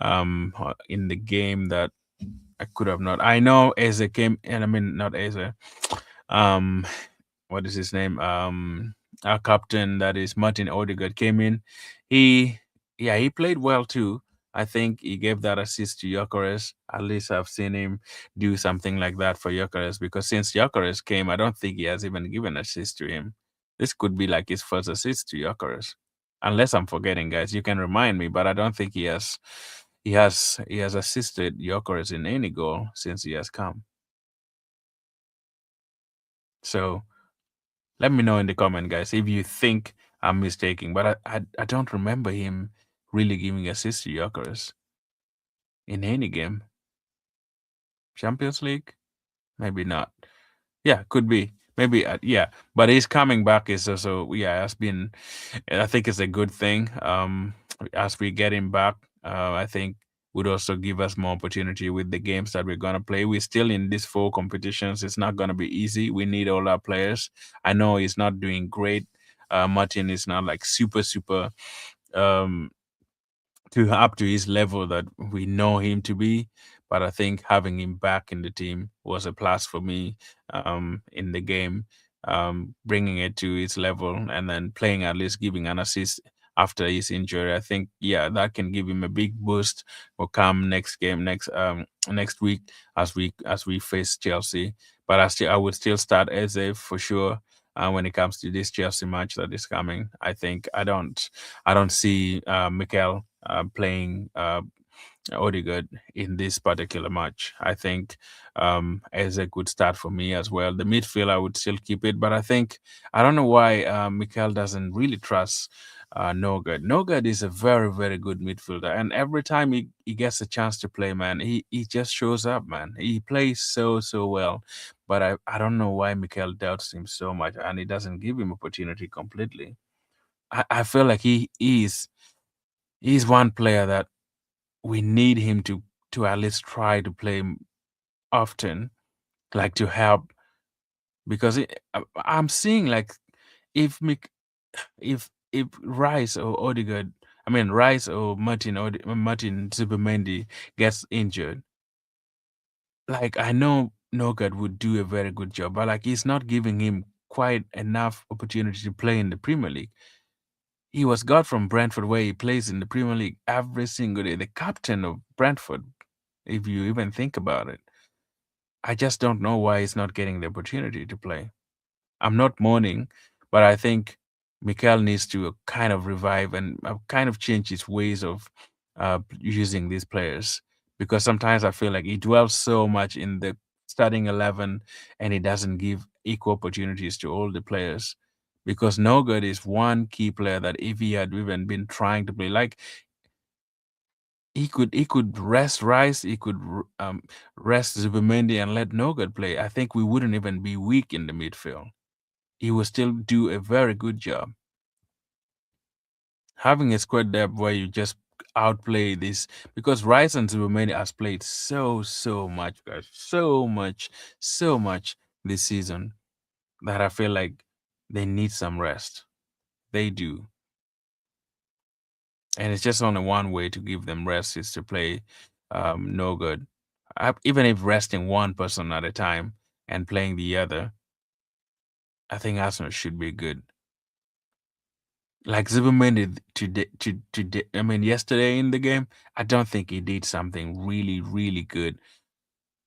in the game that I could have not. I know Eze came, and I mean not Eze. Um, what is his name? Our captain, that is Martin Odegaard, came in. He, yeah, he played well too. I think he gave that assist to Gyokerez. At least I've seen him do something like that for Gyokerez, because since Gyokerez came, I don't think he has even given assist to him. This could be like his first assist to Gyokerez, unless I'm forgetting, guys. You can remind me, but I don't think he has. He has assisted Gyokerez in any goal since he has come. So let me know in the comment, guys, if you think I'm mistaken. But I don't remember him really giving assist to Gyökeres in any game. Champions League? Maybe not. Yeah, could be. Maybe, yeah. But he's coming back is also, yeah, has been, I think it's a good thing. As we get him back, I think would also give us more opportunity with the games that we're gonna play. We're still in these four competitions. It's not gonna be easy. We need all our players. I know he's not doing great. Martin is not like super um to up to his level that we know him to be. But I think having him back in the team was a plus for me in the game, bringing it to his level and then playing, at least giving an assist after his injury. I think, yeah, that can give him a big boost for come next game, next week, as we face Chelsea. But I would still start Eze for sure. When it comes to this Chelsea match that is coming, I don't see Mikel playing Odegaard in this particular match. I think Eze could start for me as well. The midfield, I would still keep it, but I don't know why Mikel doesn't really trust Nogard. Nogard is a very, very good midfielder, and every time he gets a chance to play, man, he just shows up, man. He plays so well, but I don't know why Mikel doubts him so much, and he doesn't give him opportunity completely. I feel like he's one player that we need him to at least try to play often, like to help, because I'm seeing like if if Rice or Odegaard, I mean Rice or Martin Zubimendi gets injured, like I know Nogard would do a very good job, but like he's not giving him quite enough opportunity to play in the Premier League. He was got from Brentford, where he plays in the Premier League every single day. The captain of Brentford, if you even think about it. I just don't know why he's not getting the opportunity to play. I'm not mourning, but I think Mikel needs to kind of revive and kind of change his ways of using these players, because sometimes I feel like he dwells so much in the starting 11 and he doesn't give equal opportunities to all the players. Because Nogard is one key player that if he had even been trying to play, like he could rest Rice, he could rest Zubimendi and let Nogard play. I think we wouldn't even be weak in the midfield. He will still do a very good job. Having a squad depth where you just outplay this, because Rice and Zubimendi has played so much, guys, so much this season, that I feel like they need some rest. They do. And it's just only one way to give them rest is to play no good. Even if resting one person at a time and playing the other, I think Arsenal should be good. Like Zubimendi today, I mean yesterday in the game, I don't think he did something really really good.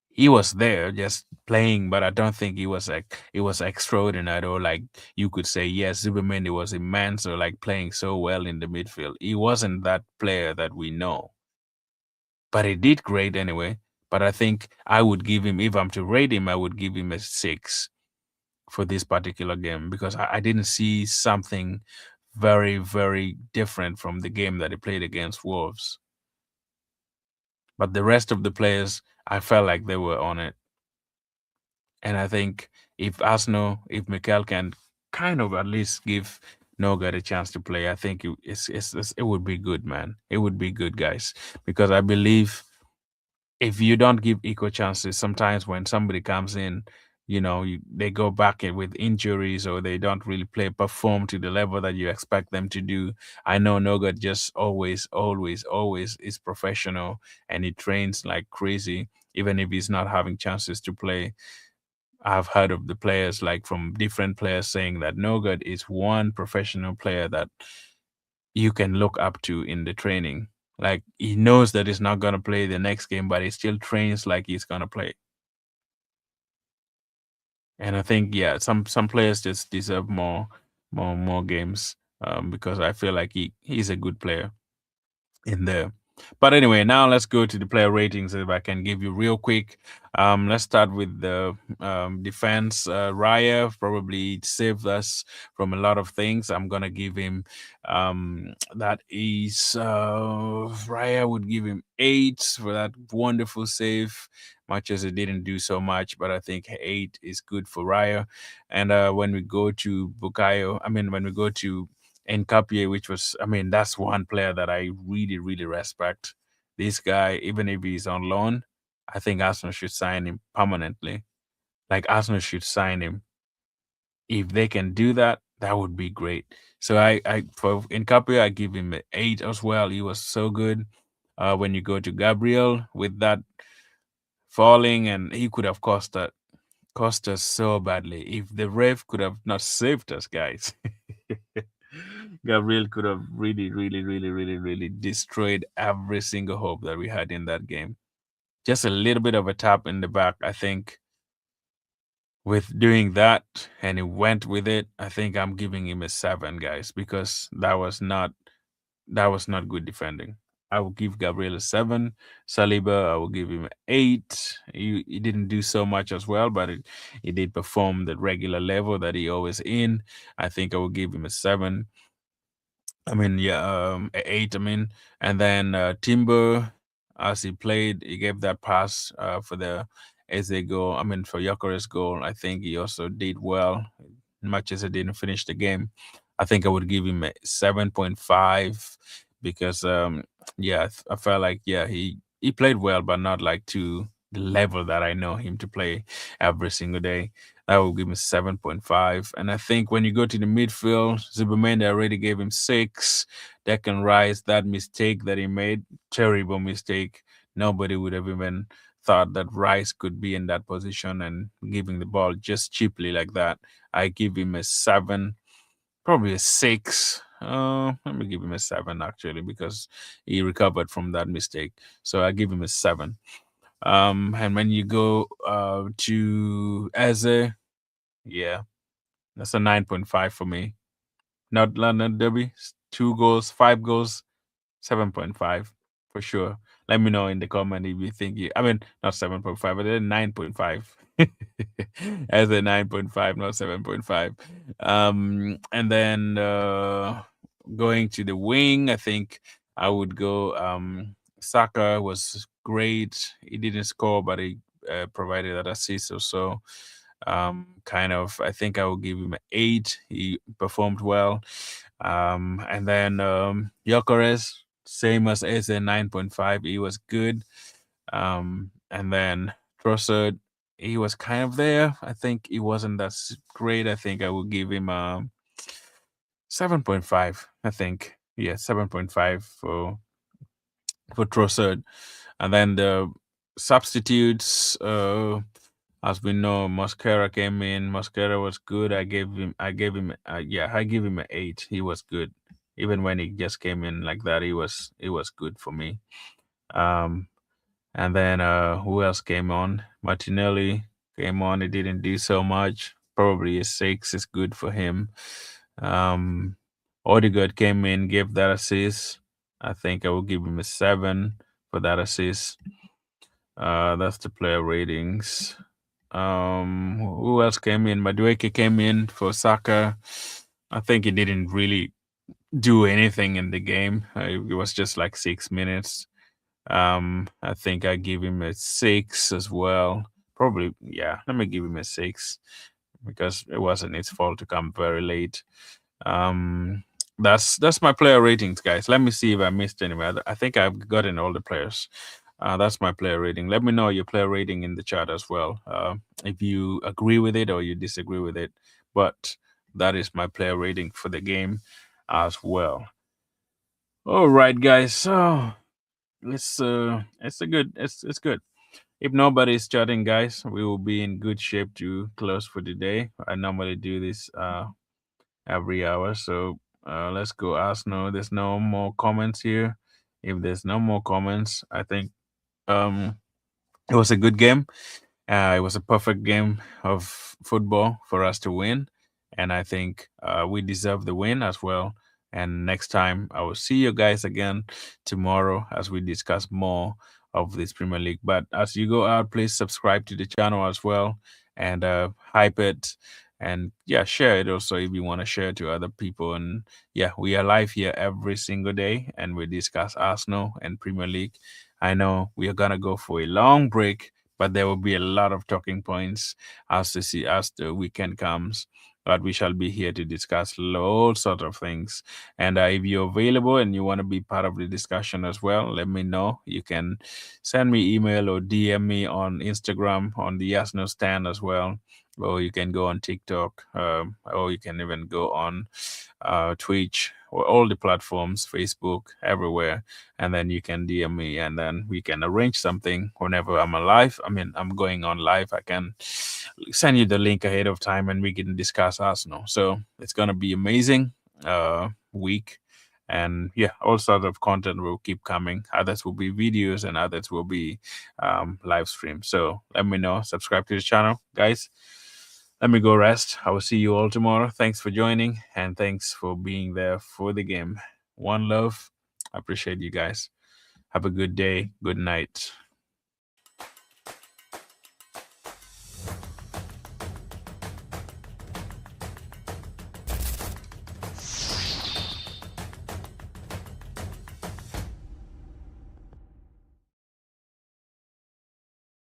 He was there just playing, but I don't think he was like it was extraordinary, or like you could say yes, Zubimendi was immense or like playing so well in the midfield. He wasn't that player that we know. but he did great anyway. But I think I would give him, if I'm to rate him, I would give him a 6 for this particular game because I didn't see something very, very different from the game that he played against Wolves. But the rest of the players, I felt like they were on it. And I think if Arsenal, if Mikel can kind of at least give Noga a chance to play, I think it would be good, man. It would be good, guys, because I believe if you don't give equal chances, sometimes when somebody comes in, they go back with injuries or they don't really perform to the level that you expect them to do. I know Noga just always, always, always is professional and he trains like crazy, even if he's not having chances to play. I've heard of the players, like from different players, saying that Nogard is one professional player that you can look up to in the training. Like he knows that he's not gonna play the next game, but he still trains like he's gonna play. And I think some players just deserve more games because I feel like he's a good player in there. But anyway, now let's go to the player ratings. If I can give you real quick, let's start with the defense. Raya probably saved us from a lot of things. I'm gonna give him that is Raya would give him 8 for that wonderful save. Much as it didn't do so much, but I think 8 is good for Raya. And when we go to Bukayo, I mean when we go to Nkapie, which was, I mean, that's one player that I really, really respect. This guy, even if he's on loan, I think Arsenal should sign him permanently. Like Arsenal should sign him. If they can do that, that would be great. So I for Nkapie, I give him an 8 as well. He was so good. When you go to Gabriel with that falling, and he could have cost us so badly. If the ref could have not saved us, guys, Gabriel could have really, really, really, really, really destroyed every single hope that we had in that game. Just a little bit of a tap in the back, I think. With doing that, and he went with it, I think I'm giving him a 7, guys, because that was not good defending. I will give Gabriel a 7. Saliba, I will give him an 8. He didn't do so much as well, but he did perform the regular level that he always in. I think I will give him a 7. I mean, yeah, a 8. I mean, and then Timber, as he played, he gave that pass for the Eze goal. I mean, for Gyokerez goal, I think he also did well. Much as he didn't finish the game, I think I would give him a 7.5 because, yeah, I felt like he played well, but not like to the level that I know him to play every single day. That will give him 7.5. And I think when you go to the midfield, Zubimendi already gave him 6. Declan Rice, that mistake that he made, terrible mistake. Nobody would have even thought that Rice could be in that position and giving the ball just cheaply like that. I give him a 7, probably a 6. Let me give him a 7 actually because he recovered from that mistake. So I give him a 7. And when you go to Eze, yeah, that's a 9.5 for me. Not London Derby. 2 goals, 5 goals, 7.5 for sure. Let me know in the comment if you think I mean, not 7.5, but then 9.5. As a 9.5, not 7.5. And then going to the wing, I think I would go. Saka was great. He didn't score, but he provided that assist or so. Kind of, I think I will give him an 8. He performed well. And then Gyokerez, same as a 9.5. He was good. And then Trossard, he was kind of there. I think he wasn't that great. I think I will give him 7.5. I think, yeah, 7.5 for Trossard. And then the substitutes, as we know, Mosquera came in. Mosquera was good. I gave him an 8. He was good. Even when he just came in like that, he was good for me. Um, and then who else came on? Martinelli came on. He didn't do so much. Probably a 6 is good for him. Odegaard came in, gave that assist. I think I will give him a 7. for that assist. That's the player ratings. Who else came in? Madueke came in for Saka. I think he didn't really do anything in the game. It was just like 6 minutes. I think I give him a six as well. Probably, yeah. Let me give him a six because it wasn't its fault to come very late. Um, that's my player ratings, guys. Let me see if I missed anyone. I think I've gotten all the players. That's my player rating. Let me know your player rating in the chat as well. If you agree with it or you disagree with it. But that is my player rating for the game as well. All right, guys. So it's good. If nobody's chatting, guys, we will be in good shape to close for the day. I normally do this every hour. So let's go Arsenal. There's no more comments here. If there's no more comments, I think um, it was a good game. It was a perfect game of football for us to win. And I think we deserve the win as well. And next time, I will see you guys again tomorrow as we discuss more of this Premier League. But as you go out, please subscribe to the channel as well and hype it. And yeah, share it also if you want to share to other people. And yeah, we are live here every single day and we discuss Arsenal and Premier League. I know we are going to go for a long break, but there will be a lot of talking points as the weekend comes. But we shall be here to discuss all sort of things. And if you're available and you want to be part of the discussion as well, let me know. You can send me email or DM me on Instagram on the Arsenal Stand as well, or you can go on TikTok, or you can even go on Twitch or all the platforms, Facebook, everywhere, and then you can DM me, and then we can arrange something whenever I'm alive. I mean, I'm going on live. I can send you the link ahead of time, and we can discuss Arsenal. So it's gonna be amazing week. And yeah, all sorts of content will keep coming. Others will be videos and others will be live streams. So let me know. Subscribe to the channel, guys. Let me go rest. I will see you all tomorrow. Thanks for joining and thanks for being there for the game. One love. I appreciate you guys. Have a good day. Good night.